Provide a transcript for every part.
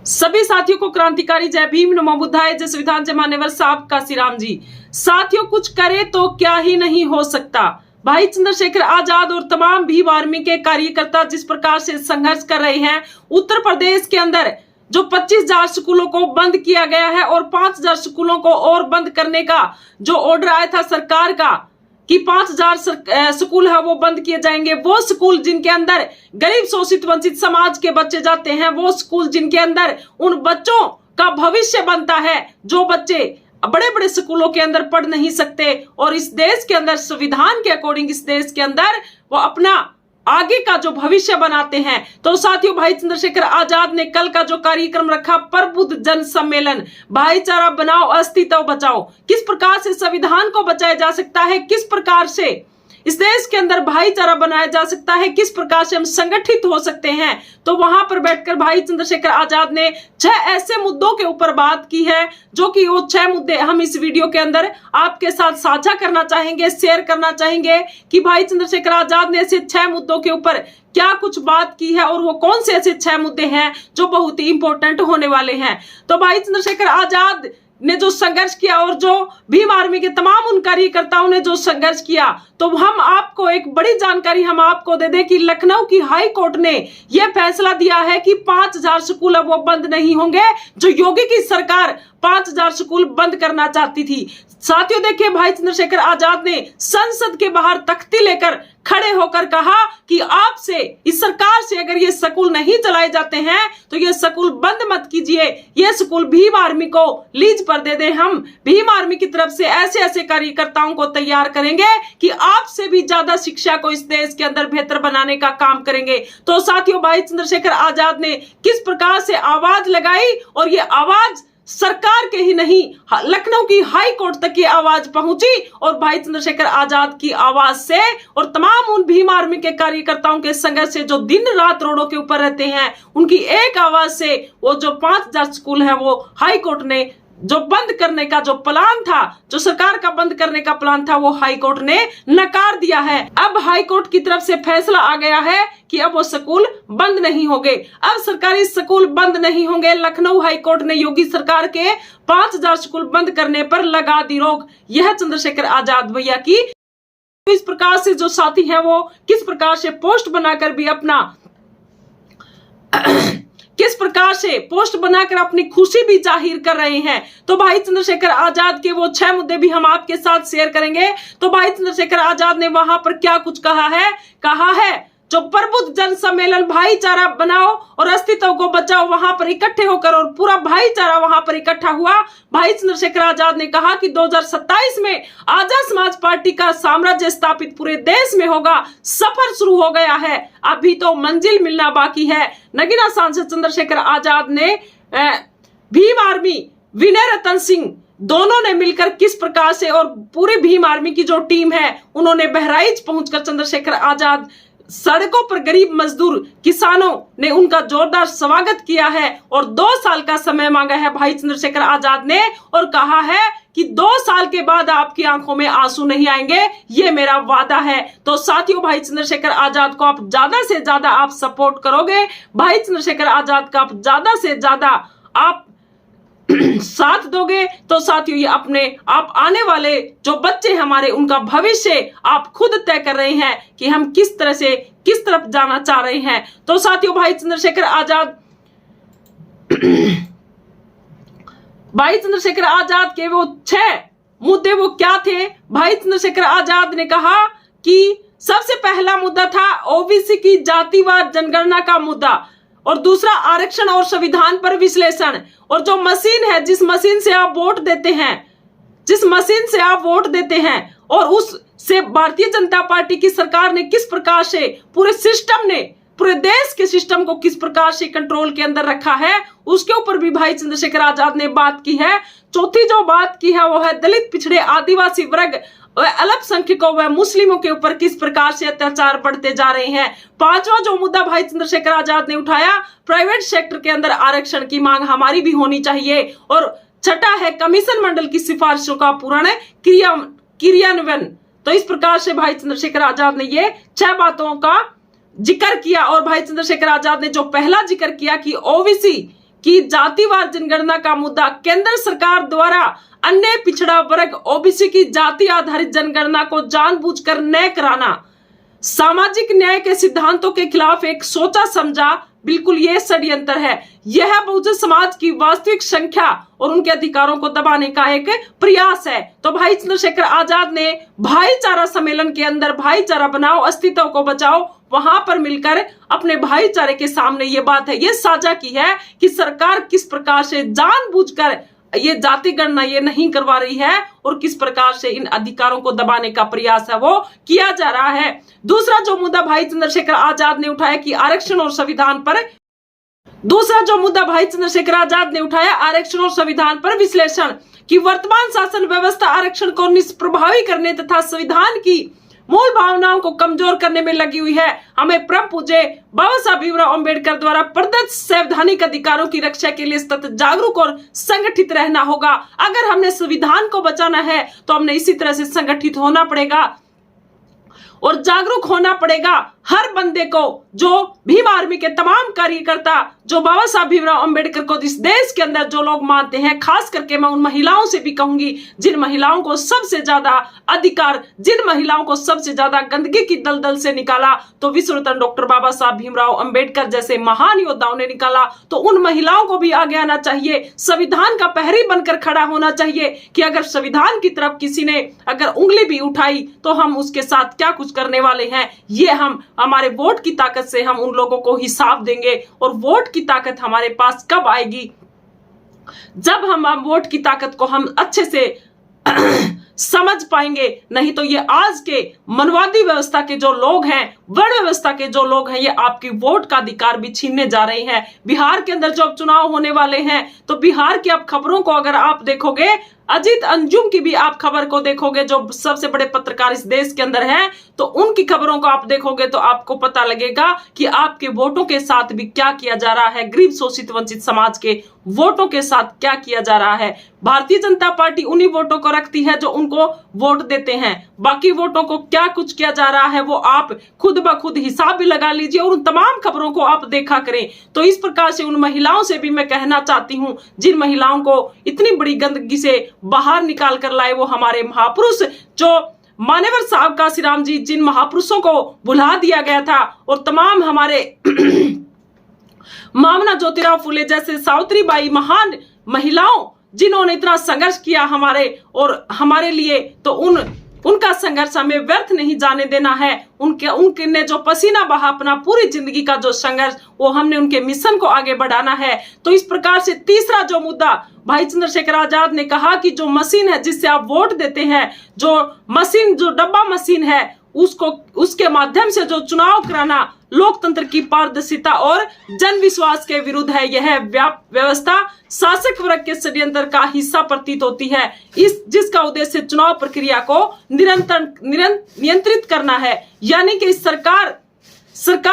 सभी साथियों को क्रांतिकारी जय भीम, नमो बुद्धाय, जय संविधान, जय मान्यवर साहब काशी राम जी। साथियों, कुछ करे तो क्या ही नहीं हो सकता। भाई चंद्रशेखर आजाद और तमाम भीम आर्मी के कार्यकर्ता जिस प्रकार से संघर्ष कर रहे हैं, उत्तर प्रदेश के अंदर जो 25,000 स्कूलों को बंद किया गया है और 5,000 स्कूलों को और बंद करने का जो ऑर्डर आया था सरकार का कि 5,000 स्कूल है वो बंद किए जाएंगे। वो स्कूल जिनके अंदर गरीब शोषित वंचित समाज के बच्चे जाते हैं, वो स्कूल जिनके अंदर उन बच्चों का भविष्य बनता है, जो बच्चे बड़े बड़े स्कूलों के अंदर पढ़ नहीं सकते और इस देश के अंदर संविधान के अकॉर्डिंग इस देश के अंदर वो अपना आगे का जो भविष्य बनाते हैं। तो साथियों, भाई चंद्रशेखर आजाद ने कल का जो कार्यक्रम रखा, प्रबुद्ध जन सम्मेलन, भाईचारा बनाओ अस्तित्व बचाओ, किस प्रकार से संविधान को बचाया जा सकता है, किस प्रकार से इस देश के अंदर भाईचारा बनाया जा सकता है, किस प्रकार से हम संगठित हो सकते हैं। तो वहां पर बैठकर भाई चंद्रशेखर आजाद ने 6 ऐसे मुद्दों के ऊपर बात की है, जो कि वो 6 मुद्दे हम इस वीडियो के अंदर आपके साथ साझा करना चाहेंगे, शेयर करना चाहेंगे कि भाई चंद्रशेखर आजाद ने ऐसे 6 मुद्दों के ऊपर क्या कुछ बात की है और वो कौन से ऐसे 6 मुद्दे हैं जो बहुत ही इंपॉर्टेंट होने वाले हैं। तो भाई चंद्रशेखर आजाद ने जो संघर्ष किया और जो भीम आर्मी के तमाम उन कार्यकर्ताओं ने जो संघर्ष किया, तो हम आपको एक बड़ी जानकारी हम आपको दे दें कि लखनऊ की हाई कोर्ट ने यह फैसला दिया है कि 5,000 स्कूल अब वो बंद नहीं होंगे, जो योगी की सरकार 5,000 स्कूल बंद करना चाहती थी। साथियों, देखिए, भाई चंद्रशेखर आजाद ने संसद के बाहर तख्ती लेकर खड़े होकर कहा कि आपसे, इस सरकार से अगर ये स्कूल नहीं चलाए जाते हैं तो ये स्कूल बंद मत कीजिए, ये स्कूल भीम आर्मी को लीज पर दे दें। हम भीम आर्मी की तरफ से ऐसे ऐसे कार्यकर्ताओं को तैयार करेंगे कि आपसे भी ज्यादा शिक्षा को इस देश के अंदर बेहतर बनाने का काम करेंगे। तो साथियों, भाई चंद्रशेखर आजाद ने किस प्रकार से आवाज लगाई और ये आवाज सरकार के ही नहीं, लखनऊ की हाई कोर्ट तक की आवाज पहुंची और भाई चंद्रशेखर आजाद की आवाज से और तमाम उन भीम आर्मी के कार्यकर्ताओं के संघर्ष से जो दिन रात रोडों के ऊपर रहते हैं, उनकी एक आवाज से वो जो 5,000 स्कूल है वो हाई कोर्ट ने जो बंद करने का जो प्लान था, जो सरकार का बंद करने का प्लान था, वो हाई कोर्ट ने नकार दिया है। अब हाई कोर्ट की तरफ से फैसला आ गया है कि अब वो स्कूल बंद नहीं होंगे, अब सरकारी स्कूल बंद नहीं होंगे। लखनऊ हाई कोर्ट ने योगी सरकार के 5,000 स्कूल बंद करने पर लगा दी रोक। यह चंद्रशेखर आजाद भैया की इस प्रकार से जो साथी हैं वो किस प्रकार से पोस्ट बनाकर भी अपना किस प्रकार से पोस्ट बनाकर अपनी खुशी भी जाहिर कर रहे हैं। तो भाई चंद्रशेखर आजाद के वो 6 मुद्दे भी हम आपके साथ शेयर करेंगे। तो भाई चंद्रशेखर आजाद ने वहां पर क्या कुछ कहा है जो प्रबुद्ध जन सम्मेलन, भाईचारा बनाओ और अस्तित्व को बचाओ, वहां पर इकट्ठे होकर और पूरा भाईचारा वहां पर इकट्ठा हुआ। भाई चंद्रशेखर आजाद ने कहा कि 2027 में आजाद समाज पार्टी का साम्राज्य स्थापित पूरे देश में होगा। सफर शुरू हो गया है, अभी तो मंजिल मिलना बाकी है। नगीना सांसद चंद्रशेखर आजाद ने भीम आर्मी, विनय रतन सिंह दोनों ने मिलकर किस प्रकार से और पूरी भीम आर्मी की जो टीम है, उन्होंने बहराइच पहुंचकर चंद्रशेखर आजाद सड़कों पर गरीब मजदूर किसानों ने उनका जोरदार स्वागत किया है और 2 साल का समय मांगा है भाई चंद्रशेखर आजाद ने और कहा है कि 2 साल के बाद आपकी आंखों में आंसू नहीं आएंगे, ये मेरा वादा है। तो साथियों, भाई चंद्रशेखर आजाद को आप ज्यादा से ज्यादा आप सपोर्ट करोगे, भाई चंद्रशेखर आजाद का आप ज्यादा से ज्यादा आप साथ दोगे, तो साथियों ये अपने आप आने वाले जो बच्चे हमारे, उनका भविष्य आप खुद तय कर रहे हैं कि हम किस तरह से किस तरफ जाना चाह रहे हैं। तो साथियों, भाई चंद्रशेखर आजाद के वो 6 मुद्दे वो क्या थे। भाई चंद्रशेखर आजाद ने कहा कि सबसे पहला मुद्दा था ओबीसी की जातिवार जनगणना का मुद्दा, और दूसरा आरक्षण और संविधान पर विश्लेषण। और जो मशीन है, जिस मशीन से आप वोट देते हैं और उससे भारतीय जनता पार्टी की सरकार ने किस प्रकार से पूरे देश के सिस्टम को किस प्रकार से कंट्रोल के अंदर रखा है, उसके ऊपर भी भाई चंद्रशेखर आजाद ने बात की है। चौथी जो बात की है वो है दलित, पिछड़े, आदिवासी वर्ग, अल्पसंख्यकों व मुस्लिमों के ऊपर किस प्रकार से अत्याचार बढ़ते जा रहे हैं। 5वां जो मुद्दा भाई चंद्रशेखर आजाद ने उठाया, प्राइवेट सेक्टर के अंदर आरक्षण की मांग हमारी भी होनी चाहिए। और 6ठा है कमीशन मंडल की सिफारिशों का पूर्ण क्रियान्वयन। तो इस प्रकार से भाई चंद्रशेखर आजाद ने ये 6 बातों का जिक्र किया। और भाई चंद्रशेखर आजाद ने जो पहला जिक्र किया कि ओबीसी कि जातिवार जनगणना का मुद्दा केंद्र सरकार द्वारा अन्य पिछड़ा वर्ग ओबीसी की जाति आधारित जनगणना को जानबूझकर न कराना सामाजिक न्याय के सिद्धांतों के खिलाफ एक सोचा समझा बिल्कुल ये षड्यंत्र है। यह बहुजन समाज की वास्तविक संख्या और उनके अधिकारों को दबाने का एक प्रयास है। तो भाई चंद्रशेखर आजाद ने भाईचारा सम्मेलन के अंदर भाईचारा बनाओ अस्तित्व को बचाओ वहां पर मिलकर अपने भाईचारे के सामने ये बात है ये साझा की है कि सरकार किस प्रकार से जानबूझकर ये जाति गणना ये नहीं करवा रही है और किस प्रकार से इन अधिकारों को दबाने का प्रयास है वो किया जा रहा है। दूसरा जो मुद्दा भाई चंद्रशेखर आजाद ने उठाया कि आरक्षण और संविधान पर विश्लेषण कि वर्तमान शासन व्यवस्था आरक्षण को निष्प्रभावी करने तथा संविधान की मूल भावनाओं को कमजोर करने में लगी हुई है। हमें परम पूज्य बाबा साहब भीमराव अंबेडकर द्वारा प्रदत्त संवैधानिक अधिकारों की रक्षा के लिए सतत जागरूक और संगठित रहना होगा। अगर हमने संविधान को बचाना है तो हमने इसी तरह से संगठित होना पड़ेगा और जागरूक होना पड़ेगा। हर बंदे को, जो भीम आर्मी के तमाम कार्यकर्ता, जो बाबा साहब भीमराव अंबेडकर को इस देश के अंदर जो लोग मानते हैं, खास करके मैं उन महिलाओं से भी कहूंगी जिन महिलाओं को सबसे ज्यादा अधिकार, जिन महिलाओं को सबसे ज्यादा गंदगी की दलदल से निकाला तो विश्व रत्न डॉक्टर बाबा साहब भीमराव अंबेडकर जैसे महान योद्धाओं ने निकाला। तो उन महिलाओं को भी आगे आना चाहिए, संविधान का प्रहरी बनकर खड़ा होना चाहिए कि अगर संविधान की तरफ किसी ने अगर उंगली भी उठाई तो हम उसके साथ क्या कुछ करने वाले हैं, ये हम हमारे वोट की ताकत से हम उन लोगों को हिसाब देंगे। और वोट की ताकत हमारे पास कब आएगी? जब हम वोट की ताकत को हम अच्छे से समझ पाएंगे। नहीं तो ये आज के मनवादी व्यवस्था के जो लोग हैं, वर्ण व्यवस्था के जो लोग हैं, ये आपकी वोट का अधिकार भी छीनने जा रहे हैं। बिहार के अंदर जो चुनाव होने वाले हैं तो बिहार की आप खबरों को अगर आप देखोगे, अजीत अंजुम की भी आप खबर को देखोगे, जो सबसे बड़े पत्रकार इस देश के अंदर हैं, तो उनकी खबरों को आप देखोगे तो आपको पता लगेगा कि आपके वोटों के साथ भी क्या किया जा रहा है, गरीब शोषित वंचित समाज के वोटों के साथ क्या किया जा रहा है। भारतीय जनता पार्टी उन्हीं वोटों को रखती है जो उनको वोट देते हैं, बाकी वोटों को क्या कुछ किया जा रहा है वो आप खुद ब खुद हिसाब भी लगा लीजिए और उन तमाम खबरों को आप देखा करें। तो इस प्रकार से उन महिलाओं से भी मैं कहना चाहती हूं जिन महिलाओं को इतनी बड़ी गंदगी से बाहर निकाल कर लाए वो हमारे महापुरुष, जो मान्यवर साहब काशीराम जी, जिन महापुरुषों को भुला दिया गया था, और तमाम हमारे मामना ज्योतिराव फुले जैसे सावित्रीबाई महान महिलाओं जिन्होंने इतना संघर्ष किया हमारे लिए, तो उनका संघर्ष हमें व्यर्थ नहीं जाने देना है। उनके जो पसीना बहा अपना पूरी जिंदगी का जो संघर्ष, वो हमने उनके मिशन को आगे बढ़ाना है। तो इस प्रकार से तीसरा जो मुद्दा भाई चंद्रशेखर आजाद ने कहा कि जो मशीन है जिससे आप वोट देते हैं, जो डब्बा मशीन है, उसके माध्यम से जो चुनाव कराना लोकतंत्र की पारदर्शिता और जन विश्वास के विरुद्ध है। यह व्यवस्था शासक वर्ग के षड्यंत्र का हिस्सा प्रतीत होती है, जिसका उद्देश्य चुनाव प्रक्रिया को नियंत्रित करना है। यानी कि सरकार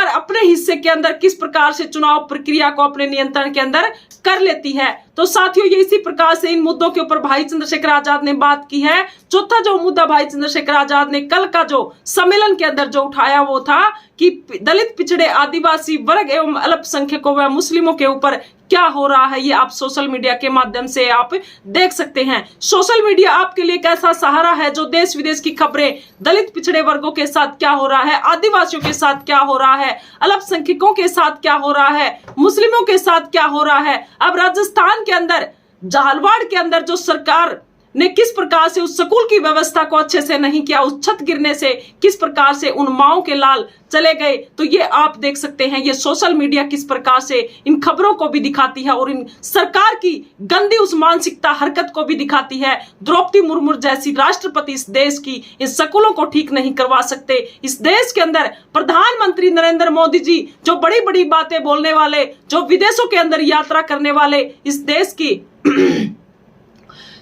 अपने हिस्से के अंदर किस प्रकार से चुनाव प्रक्रिया को अपने नियंत्रण के अंदर कर लेती है। तो साथियों, ये इसी प्रकार से इन मुद्दों के ऊपर भाई चंद्रशेखर आजाद ने बात की है। चौथा जो मुद्दा भाई चंद्रशेखर आजाद ने कल का जो सम्मेलन के अंदर जो उठाया वो था कि दलित, पिछड़े, आदिवासी वर्ग एवं अल्पसंख्यकों व मुस्लिमों के ऊपर क्या हो रहा है। ये आप सोशल मीडिया के माध्यम से आप देख सकते हैं। सोशल मीडिया आपके लिए एक ऐसा सहारा है जो देश विदेश की खबरें, दलित पिछड़े वर्गों के साथ क्या हो रहा है, आदिवासियों के साथ क्या हो रहा है, अल्पसंख्यकों के साथ क्या हो रहा है, मुस्लिमों के साथ क्या हो रहा है। अब राजस्थान के अंदर, झालवाड़ के अंदर जो सरकार ने किस प्रकार से उस स्कूल की व्यवस्था को अच्छे से नहीं किया, उस छत गिरने से किस प्रकार से उन माओं के लाल चले गए, तो ये आप देख सकते हैं। ये सोशल मीडिया किस प्रकार से इन खबरों को भी दिखाती है और इन सरकार की गंदी उस मानसिकता हरकत को भी दिखाती है। द्रौपदी मुर्मू जैसी राष्ट्रपति इस देश की इन स्कूलों को ठीक नहीं करवा सकते। इस देश के अंदर प्रधानमंत्री नरेंद्र मोदी जी, जो बड़ी बड़ी बातें बोलने वाले, जो विदेशों के अंदर यात्रा करने वाले, इस देश की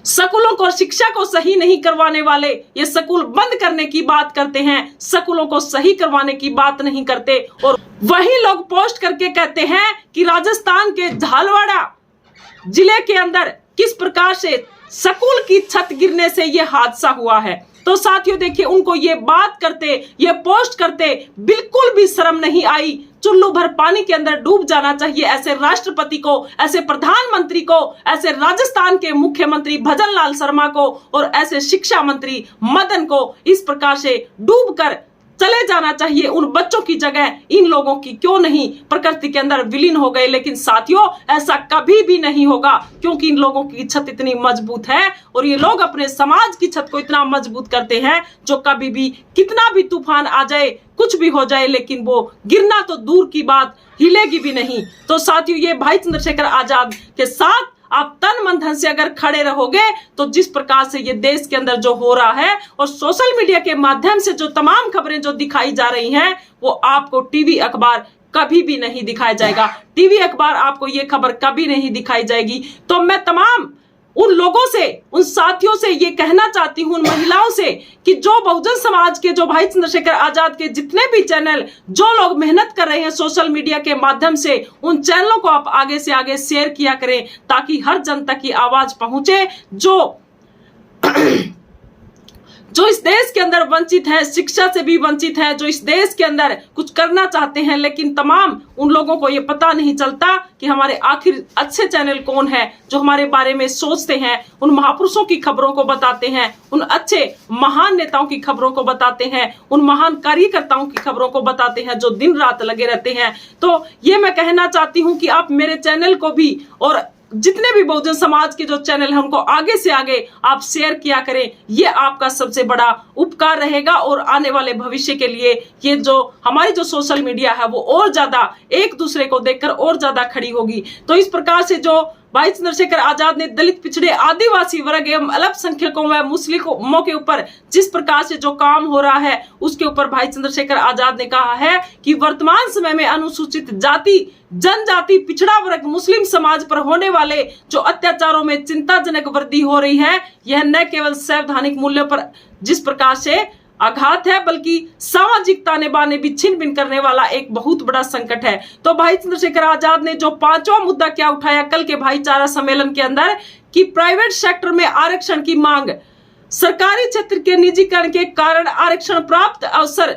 स्कूलों को, शिक्षा को सही नहीं करवाने वाले, ये स्कूल बंद करने की बात करते हैं, स्कूलों को सही करवाने की बात नहीं करते। और वही लोग पोस्ट करके कहते हैं कि राजस्थान के झालवाड़ा जिले के अंदर किस प्रकार से स्कूल की छत गिरने से ये हादसा हुआ है। तो साथियों देखिए, उनको ये बात करते, ये पोस्ट करते बिल्कुल भी शर्म नहीं आई। चुल्लू भर पानी के अंदर डूब जाना चाहिए ऐसे राष्ट्रपति को, ऐसे प्रधानमंत्री को, ऐसे राजस्थान के मुख्यमंत्री भजन लाल शर्मा को और ऐसे शिक्षा मंत्री मदन को इस प्रकार से डूबकर चले जाना चाहिए। उन बच्चों की जगह इन लोगों की क्यों नहीं प्रकृति के अंदर विलीन हो गए। लेकिन साथियों, ऐसा कभी भी नहीं होगा, क्योंकि इन लोगों की छत इतनी मजबूत है और ये लोग अपने समाज की छत को इतना मजबूत करते हैं जो कभी भी कितना भी तूफान आ जाए, कुछ भी हो जाए, लेकिन वो गिरना तो दूर की बात, हिलेगी भी नहीं। तो साथियों, ये भाई चंद्रशेखर आजाद के साथ आप तन मन धन से अगर खड़े रहोगे तो जिस प्रकार से ये देश के अंदर जो हो रहा है और सोशल मीडिया के माध्यम से जो तमाम खबरें जो दिखाई जा रही हैं, वो आपको टीवी अखबार कभी भी नहीं दिखाया जाएगा। टीवी अखबार आपको ये खबर कभी नहीं दिखाई जाएगी। तो मैं तमाम उन लोगों से, उन साथियों से ये कहना चाहती हूं, उन महिलाओं से, कि जो बहुजन समाज के, जो भाई चंद्रशेखर आजाद के जितने भी चैनल, जो लोग मेहनत कर रहे हैं सोशल मीडिया के माध्यम से, उन चैनलों को आप आगे से आगे शेयर किया करें ताकि हर जनता की आवाज पहुंचे जो इस देश के अंदर वंचित है, शिक्षा से भी वंचित है, जो इस देश के अंदर कुछ करना चाहते हैं, लेकिन तमाम उन लोगों को ये पता नहीं चलता कि हमारे आखिर अच्छे चैनल कौन है जो हमारे बारे में सोचते हैं, उन महापुरुषों की खबरों को बताते हैं, उन अच्छे महान नेताओं की खबरों को बताते हैं, उन महान कार्यकर्ताओं की खबरों को बताते हैं जो दिन रात लगे रहते हैं। तो ये मैं कहना चाहती हूँ कि आप मेरे चैनल को भी और जितने भी बहुजन समाज के जो चैनल हैं उनको आगे से आगे आप शेयर किया करें। ये आपका सबसे बड़ा उपकार रहेगा और आने वाले भविष्य के लिए ये जो हमारी जो सोशल मीडिया है वो और ज्यादा एक दूसरे को देखकर और ज्यादा खड़ी होगी। तो इस प्रकार से जो भाई चंद्रशेखर आजाद ने दलित, पिछड़े, आदिवासी वर्ग एवं अल्पसंख्यकों व मुस्लिमों के ऊपर जिस प्रकार से जो काम हो रहा है उसके ऊपर भाई चंद्रशेखर आजाद ने कहा है कि वर्तमान समय में अनुसूचित जाति, जनजाति, पिछड़ा वर्ग, मुस्लिम समाज पर होने वाले जो अत्याचारों में चिंताजनक वृद्धि हो रही है, यह न केवल संवैधानिक मूल्यों पर जिस प्रकार से आघात है बल्कि सामाजिक ताने बाने भी छिन भिन करने वाला एक बहुत बड़ा संकट है। तो भाई चंद्रशेखर आजाद ने जो पांचवा मुद्दा क्या उठाया कल के भाईचारा सम्मेलन के अंदर, कि प्राइवेट सेक्टर में आरक्षण की मांग, सरकारी क्षेत्र के निजीकरण के कारण आरक्षण प्राप्त अवसर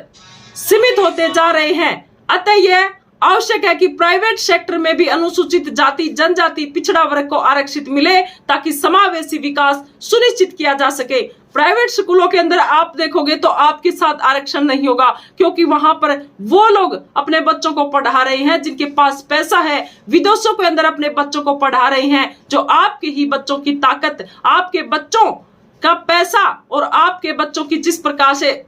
सीमित होते जा रहे हैं। अतः यह आवश्यक है कि प्राइवेट सेक्टर में भी अनुसूचित जाति, जनजाति, पिछड़ा वर्ग को आरक्षित मिले ताकि समावेशी विकास सुनिश्चित किया जा सके। प्राइवेट स्कूलों के अंदर आप देखोगे तो आपके साथ आरक्षण नहीं होगा, क्योंकि वहां पर वो लोग अपने बच्चों को पढ़ा रहे हैं जिनके पास पैसा है, विदेशों के अंदर अपने बच्चों को पढ़ा रहे हैं, जो आपके ही बच्चों की ताकत, आपके बच्चों का पैसा और आपके बच्चों की जिस प्रकार से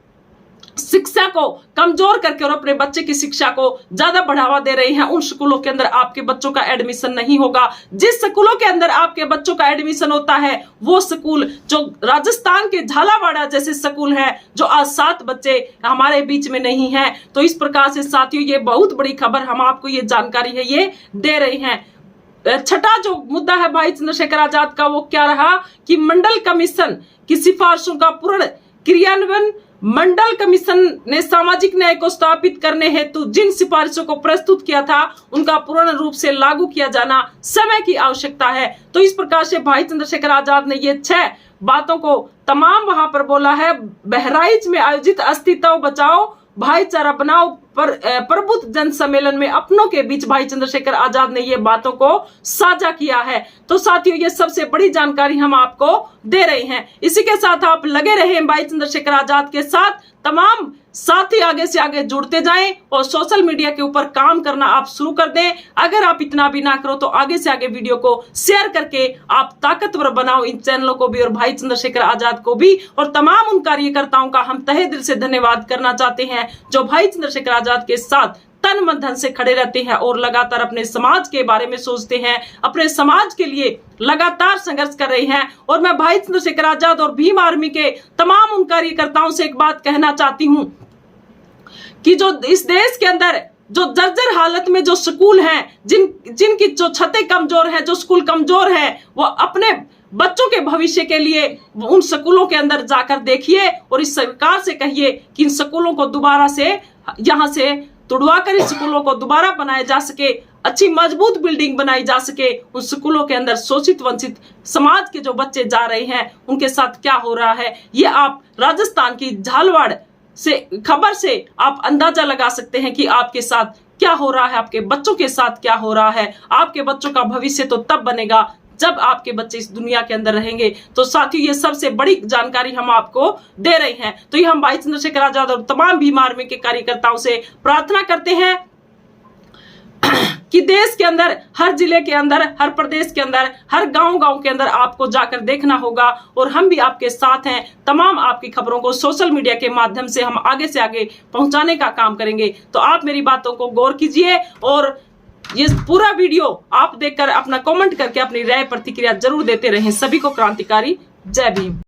शिक्षा को कमजोर करके और अपने बच्चे की शिक्षा को ज्यादा बढ़ावा दे रहे हैं, उन स्कूलों के अंदर आपके बच्चों का एडमिशन नहीं होगा। जिस स्कूलों के अंदर आपके बच्चों का एडमिशन होता है वो स्कूल जो राजस्थान के झालावाड़ा जैसे स्कूल है, जो आज 7 बच्चे हमारे बीच में नहीं है। तो इस प्रकार से साथियों, ये बहुत बड़ी खबर, हम आपको ये जानकारी है ये दे रहे हैं। छठा जो मुद्दा है भाई चंद्रशेखर आजाद का, वो क्या रहा कि मंडल कमीशन की सिफारिशों का पूर्ण क्रियान्वयन। मंडल कमीशन ने सामाजिक न्याय को स्थापित करने हेतु जिन सिफारिशों को प्रस्तुत किया था उनका पूर्ण रूप से लागू किया जाना समय की आवश्यकता है। तो इस प्रकार से भाई चंद्रशेखर आजाद ने ये 6 बातों को तमाम वहां पर बोला है। बहराइच में आयोजित अस्तित्व बचाओ भाईचारा बनाओ पर प्रबुद्ध जन सम्मेलन में अपनों के बीच भाई चंद्रशेखर आजाद ने ये बातों को साझा किया है। तो साथियों, ये सबसे बड़ी जानकारी हम आपको दे रहे हैं। इसी के साथ आप लगे रहे भाई चंद्रशेखर आजाद के साथ, तमाम साथी आगे से आगे जुड़ते जाएं और सोशल मीडिया के ऊपर काम करना आप शुरू कर दें। अगर आप इतना भी ना करो तो आगे से आगे वीडियो को शेयर करके आप ताकतवर बनाओ इन चैनलों को भी और भाई चंद्रशेखर आजाद को भी। और तमाम उन कार्यकर्ताओं का हम तहे दिल से धन्यवाद करना चाहते हैं जो भाई चंद्रशेखर आजाद के साथ तन मन धन से खड़े रहते हैं और लगातार अपने समाज के बारे में सोचते हैं, अपने समाज के लिए लगातार संघर्ष कर रहे हैं। और मैं भाई चंद्रशेखर आजाद और भीम आर्मी के तमाम उन कार्यकर्ताओं से एक बात कहना चाहती हूं कि जो इस देश के अंदर जो जर्जर हालत में जो स्कूल हैं, जिनकी जो छतें कमजोर हैं, जो स्कूल कमजोर है, वो अपने बच्चों के भविष्य के लिए उन स्कूलों के अंदर जाकर देखिए और इस सरकार से कहिए कि इन स्कूलों को दोबारा से यहां से तुड़वाकर इस स्कूलों को दोबारा बनाया जा सके। अच्छी मजबूत बिल्डिंग बनाई जा सके, उन स्कूलों के अंदर शोषित वंचित समाज के जो बच्चे जा रहे हैं उनके साथ क्या हो रहा है, ये आप राजस्थान की झालवाड़ से खबर से आप अंदाजा लगा सकते हैं कि आपके साथ क्या हो रहा है, आपके बच्चों के साथ क्या हो रहा है। आपके बच्चों का भविष्य तो तब बनेगा जब आपके बच्चे इस दुनिया के अंदर रहेंगे। तो साथियों, ये सबसे बड़ी जानकारी हम आपको दे रहे हैं। तो ये हम भाई चंद्रशेखर आजाद और तमाम भीम आर्मी के कार्यकर्ताओं से प्रार्थना करते हैं कि देश के अंदर, हर जिले के अंदर, हर प्रदेश के अंदर, हर गांव के अंदर आपको जाकर देखना होगा और हम भी आपके साथ हैं। तमाम आपकी खबरों को सोशल मीडिया के माध्यम से हम आगे से आगे पहुंचाने का काम करेंगे। तो आप मेरी बातों को गौर कीजिए और ये पूरा वीडियो आप देखकर अपना कमेंट करके अपनी राय प्रतिक्रिया जरूर देते रहें। सभी को क्रांतिकारी जय भीम।